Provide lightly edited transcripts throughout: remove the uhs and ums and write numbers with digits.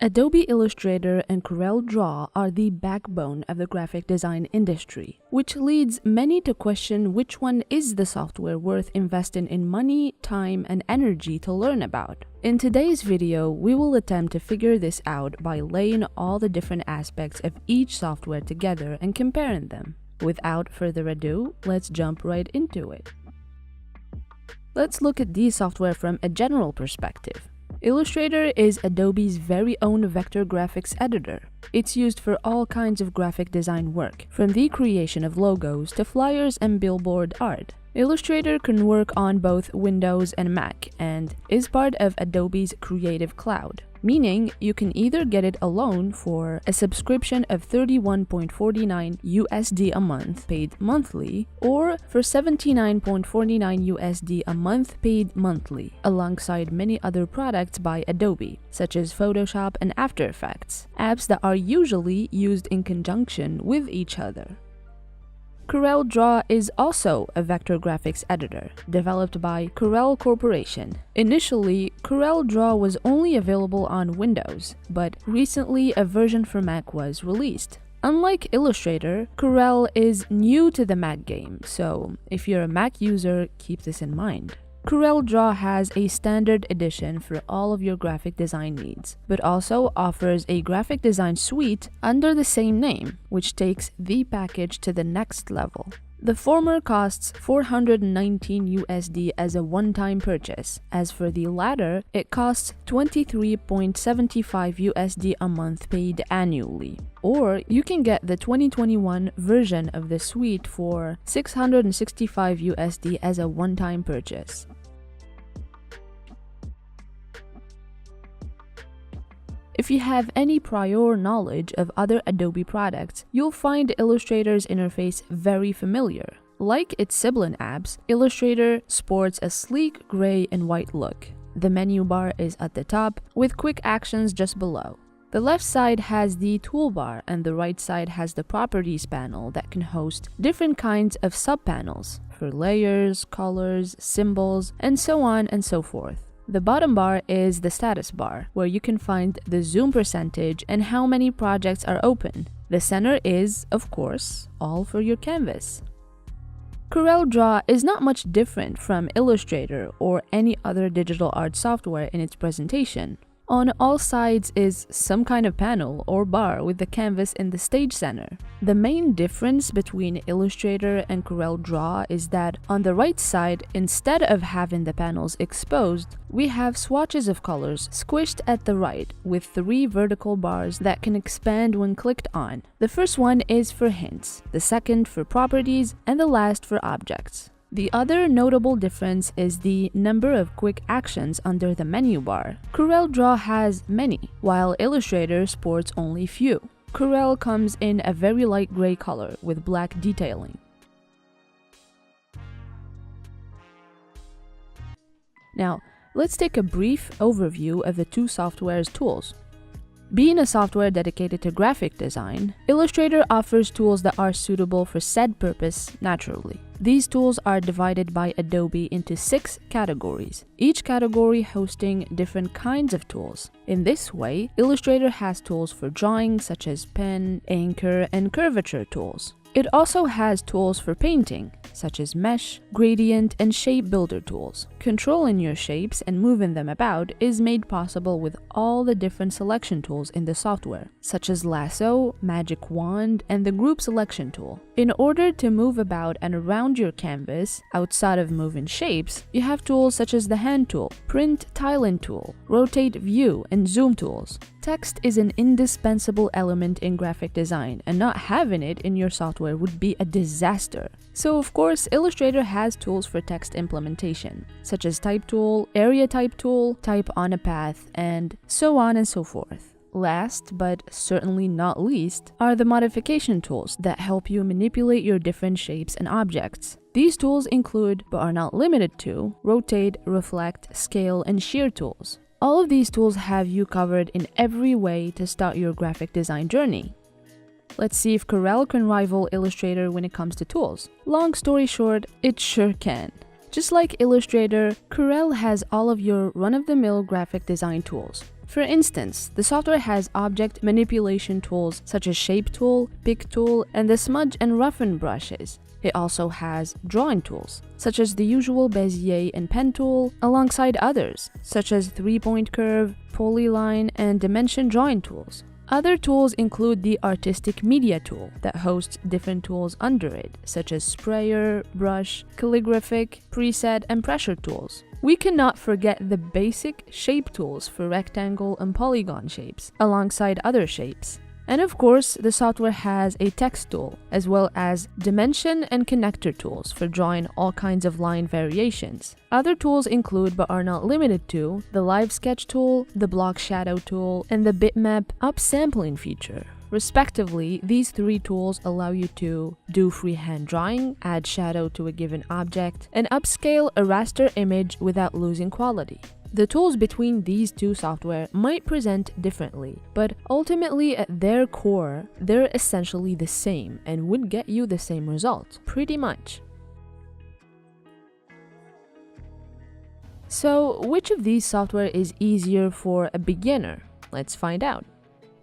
Adobe Illustrator and CorelDraw are the backbone of the graphic design industry, which leads many to question which one is the software worth investing in money, time, and energy to learn about. In today's video, we will attempt to figure this out by laying all the different aspects of each software together and comparing them. Without further ado, let's jump right into it. Let's look at these software from a general perspective. Illustrator is Adobe's very own vector graphics editor. It's used for all kinds of graphic design work, from the creation of logos to flyers and billboard art. Illustrator can work on both Windows and Mac and is part of Adobe's Creative Cloud, meaning you can either get it alone for a subscription of $31.49 a month paid monthly, or for $79.49 a month paid monthly, alongside many other products by Adobe, such as Photoshop and After Effects, apps that are usually used in conjunction with each other. CorelDraw is also a vector graphics editor, developed by Corel Corporation. Initially, CorelDraw was only available on Windows, but recently a version for Mac was released. Unlike Illustrator, Corel is new to the Mac game, so if you're a Mac user, keep this in mind. CorelDraw has a standard edition for all of your graphic design needs, but also offers a graphic design suite under the same name, which takes the package to the next level. The former costs $419 as a one-time purchase. As for the latter, it costs $23.75 a month paid annually. Or you can get the 2021 version of the suite for $665 as a one-time purchase. If you have any prior knowledge of other Adobe products, you'll find Illustrator's interface very familiar. Like its sibling apps, Illustrator sports a sleek gray and white look. The menu bar is at the top, with quick actions just below. The left side has the toolbar and the right side has the properties panel that can host different kinds of subpanels for layers, colors, symbols, and so on and so forth. The bottom bar is the status bar, where you can find the zoom percentage and how many projects are open. The center is, of course, all for your canvas. CorelDraw is not much different from Illustrator or any other digital art software in its presentation. On all sides is some kind of panel or bar with the canvas in the stage center. The main difference between Illustrator and CorelDraw is that on the right side, instead of having the panels exposed, we have swatches of colors squished at the right with 3 vertical bars that can expand when clicked on. The first one is for hints, the second for properties, and the last for objects. The other notable difference is the number of quick actions under the menu bar. CorelDraw has many, while Illustrator sports only few. Corel comes in a very light gray color with black detailing. Now, let's take a brief overview of the two software's tools. Being a software dedicated to graphic design, Illustrator offers tools that are suitable for said purpose naturally. These tools are divided by Adobe into 6 categories, each category hosting different kinds of tools. In this way, Illustrator has tools for drawing such as pen, anchor, and curvature tools. It also has tools for painting, such as mesh, gradient, and shape builder tools. Controlling your shapes and moving them about is made possible with all the different selection tools in the software, such as lasso, magic wand, and the group selection tool. In order to move about and around your canvas, outside of moving shapes, you have tools such as the hand tool, print tiling tool, rotate view, and zoom tools. Text is an indispensable element in graphic design, and not having it in your software would be a disaster. So of course, Illustrator has tools for text implementation, such as Type Tool, Area Type Tool, Type on a Path, and so on and so forth. Last, but certainly not least, are the modification tools that help you manipulate your different shapes and objects. These tools include, but are not limited to, Rotate, Reflect, Scale, and Shear tools. All of these tools have you covered in every way to start your graphic design journey. Let's see if Corel can rival Illustrator when it comes to tools. Long story short, it sure can. Just like Illustrator, Corel has all of your run-of-the-mill graphic design tools. For instance, the software has object manipulation tools such as Shape Tool, Pick Tool, and the Smudge and Roughen brushes. It also has drawing tools, such as the usual Bezier and Pen tool, alongside others, such as 3-point curve, polyline, and dimension drawing tools. Other tools include the Artistic Media tool that hosts different tools under it, such as Sprayer, Brush, Calligraphic, Preset, and Pressure tools. We cannot forget the basic shape tools for rectangle and polygon shapes, alongside other shapes. And of course, the software has a text tool, as well as dimension and connector tools for drawing all kinds of line variations. Other tools include, but are not limited to, the Live Sketch tool, the Block Shadow tool, and the Bitmap upsampling feature. Respectively, these three tools allow you to do freehand drawing, add shadow to a given object, and upscale a raster image without losing quality. The tools between these two software might present differently, but ultimately at their core, they're essentially the same and would get you the same result, pretty much. So, which of these software is easier for a beginner? Let's find out.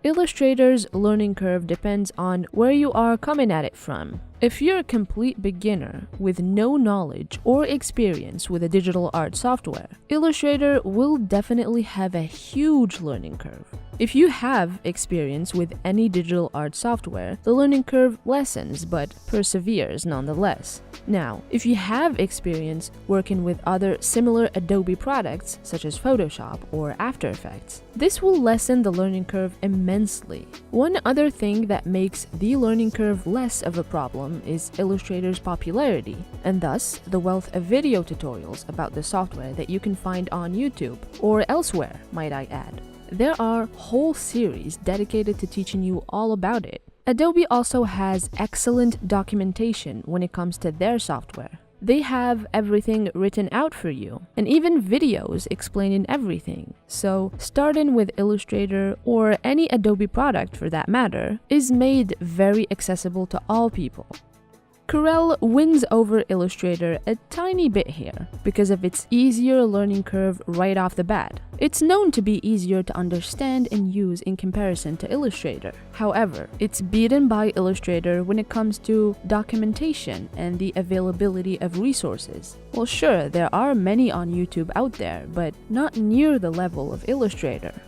Illustrator's learning curve depends on where you are coming at it from. If you're a complete beginner with no knowledge or experience with a digital art software, Illustrator will definitely have a huge learning curve. If you have experience with any digital art software, the learning curve lessens but perseveres nonetheless. Now, if you have experience working with other similar Adobe products such as Photoshop or After Effects, this will lessen the learning curve immensely. One other thing that makes the learning curve less of a problem is Illustrator's popularity, and thus the wealth of video tutorials about the software that you can find on YouTube or elsewhere, might I add. There are whole series dedicated to teaching you all about it. Adobe also has excellent documentation when it comes to their software. They have everything written out for you, and even videos explaining everything. So, starting with Illustrator, or any Adobe product for that matter, is made very accessible to all people. Corel wins over Illustrator a tiny bit here because of its easier learning curve right off the bat. It's known to be easier to understand and use in comparison to Illustrator. However, it's beaten by Illustrator when it comes to documentation and the availability of resources. Well, sure, there are many on YouTube out there, but not near the level of Illustrator.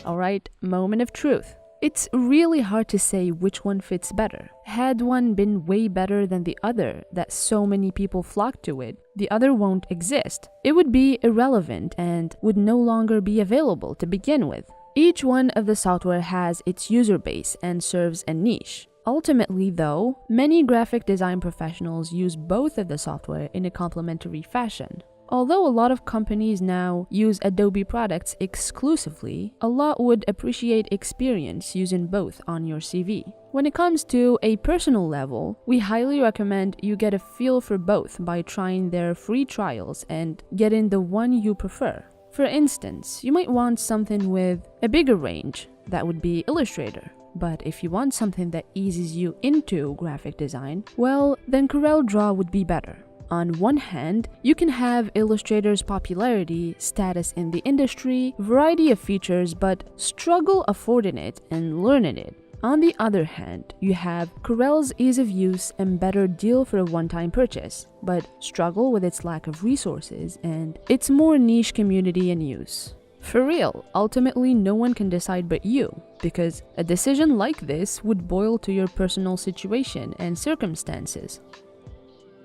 Alright, moment of truth. It's really hard to say which one fits better. Had one been way better than the other that so many people flock to it, the other won't exist. It would be irrelevant and would no longer be available to begin with. Each one of the software has its user base and serves a niche. Ultimately, though, many graphic design professionals use both of the software in a complementary fashion. Although a lot of companies now use Adobe products exclusively, a lot would appreciate experience using both on your CV. When it comes to a personal level, we highly recommend you get a feel for both by trying their free trials and getting the one you prefer. For instance, you might want something with a bigger range. That would be Illustrator. But if you want something that eases you into graphic design, well, then CorelDraw would be better. On one hand, you can have Illustrator's popularity, status in the industry, variety of features, but struggle affording it and learning it. On the other hand, you have Corel's ease of use and better deal for a one-time purchase, but struggle with its lack of resources and its more niche community and use. For real, ultimately no one can decide but you, because a decision like this would boil to your personal situation and circumstances.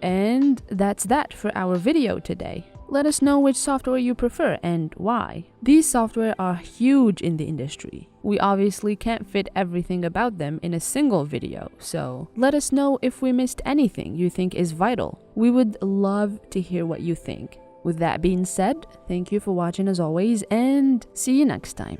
And that's that for our video today. Let us know which software you prefer and why. These software are huge in the industry. We obviously can't fit everything about them in a single video, so let us know if we missed anything you think is vital. We would love to hear what you think. With that being said, thank you for watching as always, and see you next time.